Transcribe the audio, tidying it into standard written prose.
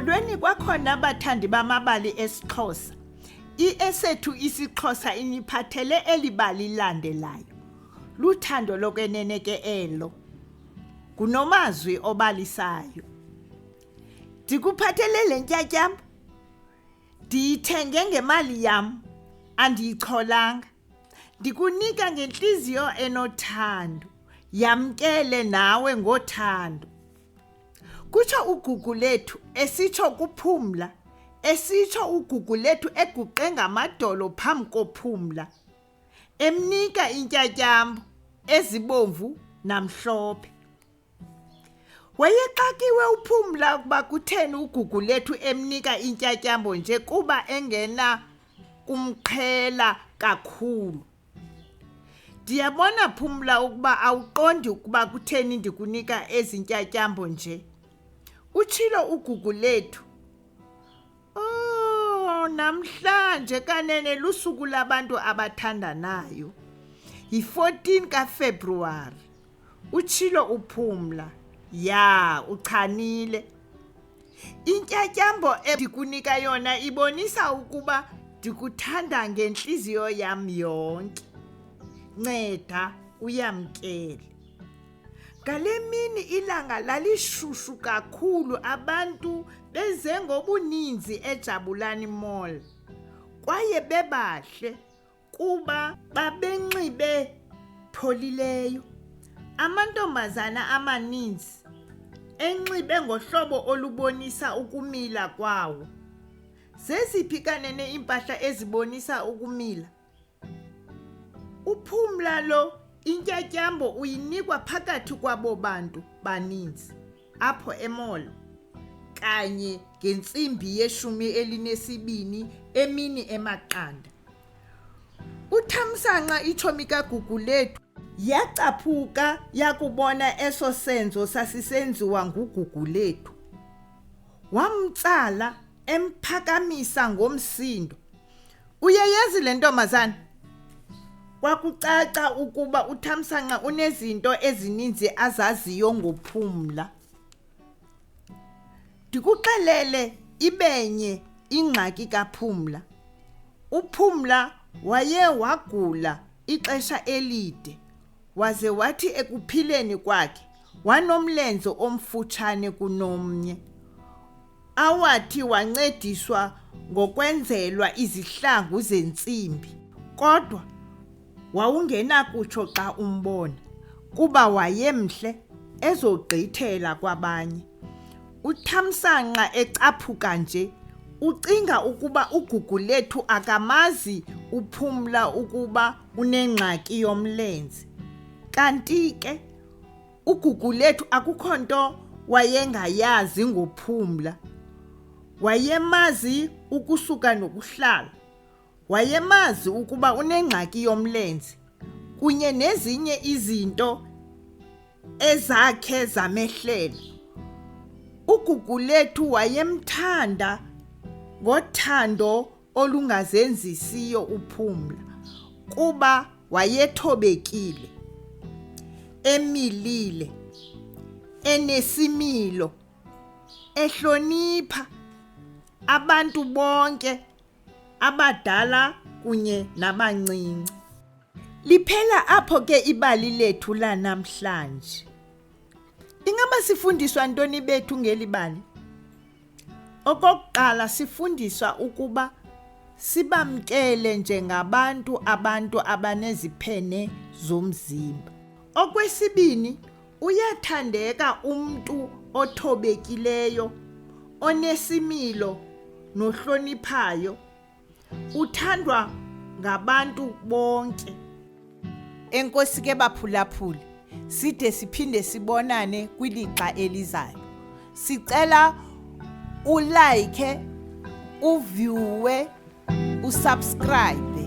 Molweni kwakhona abathandi bamabali esiXhosa. Esethu isiXhosa iniphathele elibali landelayo. Luthando lokwenene ke elo. Kunomazwi obalisayo. Ndikuphathele le ntyatyambo. Ndiyithenge ngemali yam, andiyicholanga. Ndikunika ngenhliziyo enothando. Yamkele nawe ngothando. Kutsho ugugu lethu esitsho kuphumla, esitsho ugugu lethu eguqe ngamadolo phambi kophumla, emnika intyatyambo ezibomvu namhlophe. Wayexakiwe uphumla ukuba kutheni ugugu lethu emnika intyatyambo nje kuba engena kumqhela kakhulu. Ndiyabona phumla ukuba awuqondi ukuba kutheni ndikunika ezi ntyatyambo nje. Utshilo ugugu lethu, namhlanje kanene lusuku labantu abathandanayo. Yi-14 kaFebruwari. Utshilo uphumla. Ya, uchanile. Intyatyambo endikunika yona ibonisa ukuba ndikuthanda ngenhliziyo yam yonke. Nceda uyamkele. Ngale mini ilanga lalishushu kakhulu, abantu beze ngobuninzi eJabulani Mall. Kwaye bebahle kuba babenxibe pholileyo. Amantombazana amaninzi enxibe ngohlobo olubonisa ukumila kwawo. Zeziphi kanene impahla ezibonisa ukumila? Uphumla lo intyatyambo uyinikwa phakathi kwabo bantu baninzi apho emall kanye ngentsimbi ye-12 emini emaqanda. Uthamsanqa itshomi kagugu lethu yacaphuka yakubona eso senzo sasisenziwa ngugugu lethu. Wamtsala emphakamisa ngomsindo. Uyayazi le ntombazana? Kwakucaca ukuba uthamsanqa unezinto ezininzi azaziyo ngophumla. Ndikuxelele ibenye ingxaki kaphumla. Uphumla waye wagula ixesha elide, waze wathi ekuphileni kwakhe wanomlenze omfutshane kunomnye. Awathi wancediswa ngokwenzelwa izihlangu zentsimbi, kodwa wawungenakutsho xa umbona kuba wayemhle ezogqithela kwabanye. Uthamsanqa ecaphuka nje ucinga ukuba ugugu lethu akamazi uphumla ukuba unengxaki yomlenze. Kanti ke ugugu lethu akukho nto wayengayazi ngophumla. Wayemazi ukusuka nokuhlala. Wayemazi ukuba unengxaki yomlenze kunye nezinye izinto ezakhe zamehlela. Ugugu lethu wayemthanda ngothando olungazenzisiyo uphumla kuba wayethobekile, emilile, enesimilo, ehlonipha abantu bonke, abadala kunye nabancinci. Liphela apho ke ibali lethu lanamhlanje. Ingaba sifundiswa ntoni bethu ngeli bali? Okokuqala sifundiswa ukuba sibamkele njengabantu abantu abaneziphene zomzimba. Okwesibini, uyathandeka umntu othobekileyo, onesimilo nohloniphayo. Uthandwa ngabantu bonke. Enkosi ke baphulaphuli, side siphinde sibonane kwilixa elizayo. Sicela ulike, uviewwe, usubscribe.